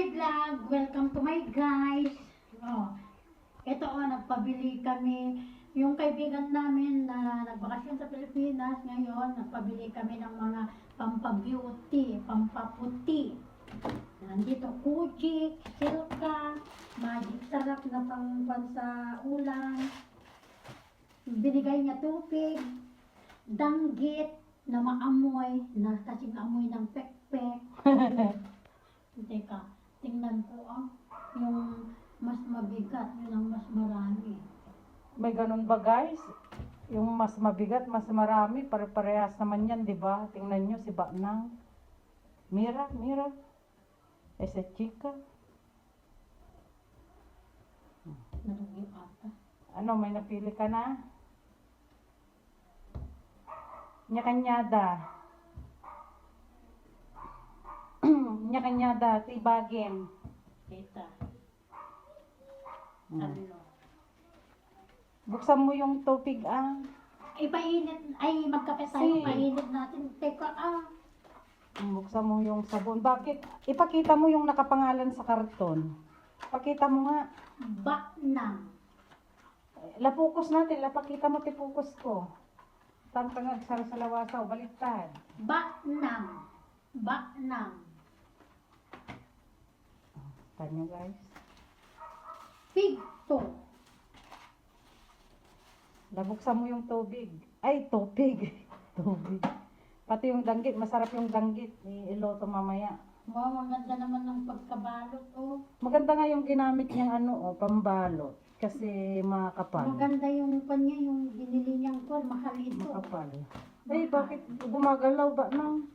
my vlog! Welcome to my guys! Ito nagpabili kami. Yung kaibigan namin na nagbakasyon sa Pilipinas ngayon, nagpabili kami ng mga pampabeauty, pampaputi. Nandito Kujik, Silka, Magic Sarap na pang sa ulam. Binigay niya tubig, danggit na maamoy, na kasing amoy ng pekpek. Teka, tingnan ko yung mas mabigat, yun ang mas marami. May ganun ba guys? Yung mas mabigat, mas marami, pare-parehas naman yan, di ba? Tingnan nyo si Baknang. Mira. Esa chica. Nalugi ata. Ano, may napili ka na? Nyakanyada. Nyakanyada, tibagin. Kita. Hmm. Ano? Buksan mo yung tubig Ipainit, ay magkape tayo, painit natin. Teka Buksan mo yung sabon. Bakit? Ipakita mo yung nakapangalan sa karton. Pakita mo nga. Baknang. Lapukos natin. Lapakita mo tipukos ko. Tangtangag sa lawasaw. Baliktad. Baknang. Tanyo guys. Pigto. Labuksan mo yung tubig. Ay, tubig. Tubig. Pati yung danggit. Masarap yung danggit. Iloto mamaya. Wow, maganda naman ng pagkabalot, Maganda nga yung ginamit niyang pambalot. Kasi makapal. Maganda yung kanya, yung binili niyang mahal ito. Makapal. Ay, bakit gumagalaw ba nang?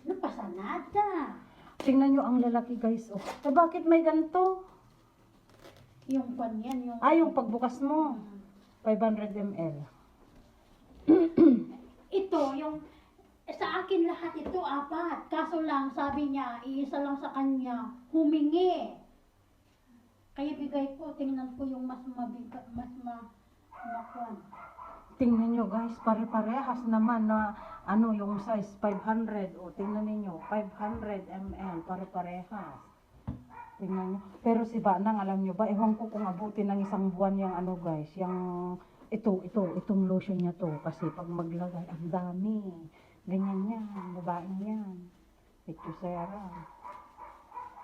Napasanada. Tingnan nyo ang lalaki guys. Bakit may ganito? Yung kanya, yung... Yung pagbukas mo. 500 ml. Ito, yung... Sa akin lahat ito, 4. Kaso lang, sabi niya, iisa lang sa kanya, humingi. Kaya bigay ko, tingnan ko yung mas mabigat, makwan. Tingnan nyo guys, pare-parehas naman na yung size 500. Tingnan niyo 500 ml, pare-parehas. Tingnan nyo. Pero si Banang, alam nyo ba, ewan ko kung abutin ng isang buwan yung guys, yung itong lotion niya to. Kasi pag maglagay, ang dami. Ganyan yan, babaeng yan. Echusera.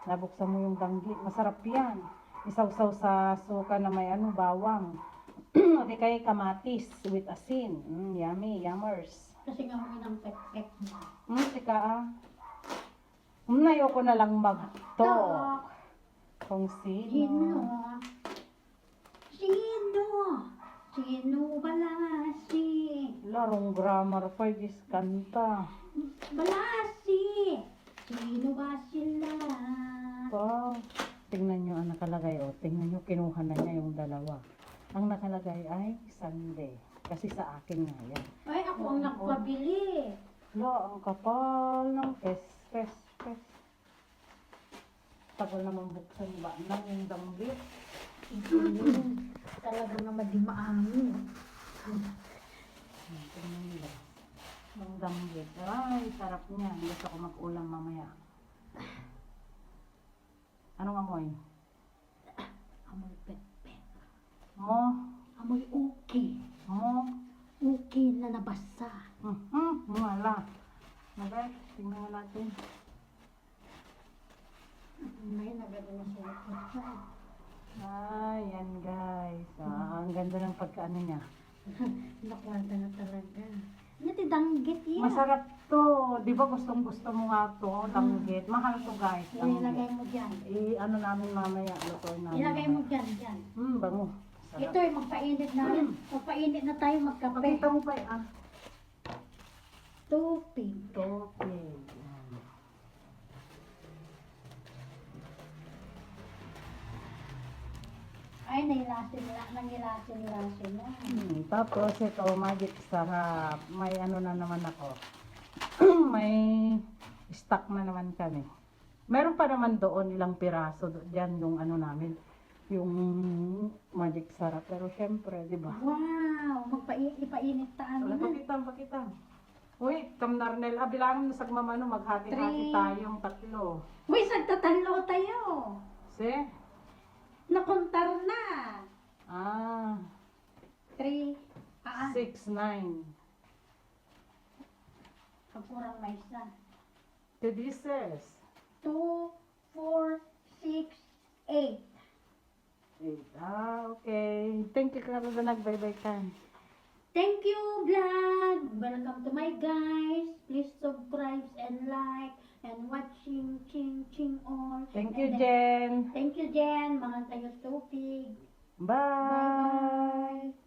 Nabuksan mo yung danggit, masarap yan. Isawsaw sa suka na may bawang. O di kaya kamatis with asin. Yummy, yummers. Kasi nga may ng pek-pek mo. Tika ayoko na lang mag-talk. Kung sino. Sino bala si? Larong grammar pa, kanta. Bala si? Sino ba sila? Tingnan nyo ang nakalagay. Tingnan nyo, kinuha na niya yung dalawa. Ang nakalagay ay Sunday. Kasi sa akin nga yan. Ay, ako ang nagpabili. Ang kapal ng pes. Tagal naman buksan ba nang yung danggit. Talaga naman di maangin. Tingnan nila. Yung danggit. Ay, sarap niya. Gusto ko mag-ulam mamaya. Anong amoy? Amoy pek-pek. Amoy uki. Uki na nabasa. Wala. Okay, tingnan mo natin. May nagano na siya. Yan guys. Ang ganda ng pagkaano niya. Nakwanta na talaga. Yan, danggit yan. Masarap to. Di ba gustong gusto mo nga to, danggit. Mahal to guys. Ilagay mo dyan. Namin mamaya. Lutoy namin. Ilagay mo dyan. Bango. Sarap. Ito magpainit na. Magpainit na tayo magkape. Pakita mo pa Tupig. Ay, nangilasin na. Tapos ito, Magic Sarap. May na naman ako. May stock na naman kami. Meron pa naman doon ilang piraso. Diyan yung namin. Yung Magic Sarap. Pero syempre, di ba? Wow! Ipainit taan na. Pakita. Uy, Kam Narnel, bilangin mo sa mamano, maghati-hati Three. tayong tatlo. Uy, sagtatalo tayo. Si? Nakontar na. Ah, 3. 6, 9. Pagkurang may isa. Two pieces. 2, 4, 6, 8. 8. Ah, okay. Thank you, Carla. Nag-bye-bye ka. Thank you, vlog. Welcome to my guys. Please subscribe and like and watching ching all. Thank you, And then- Jen. Thank you, Jen. Mga tayo tupig. Bye. Bye-bye.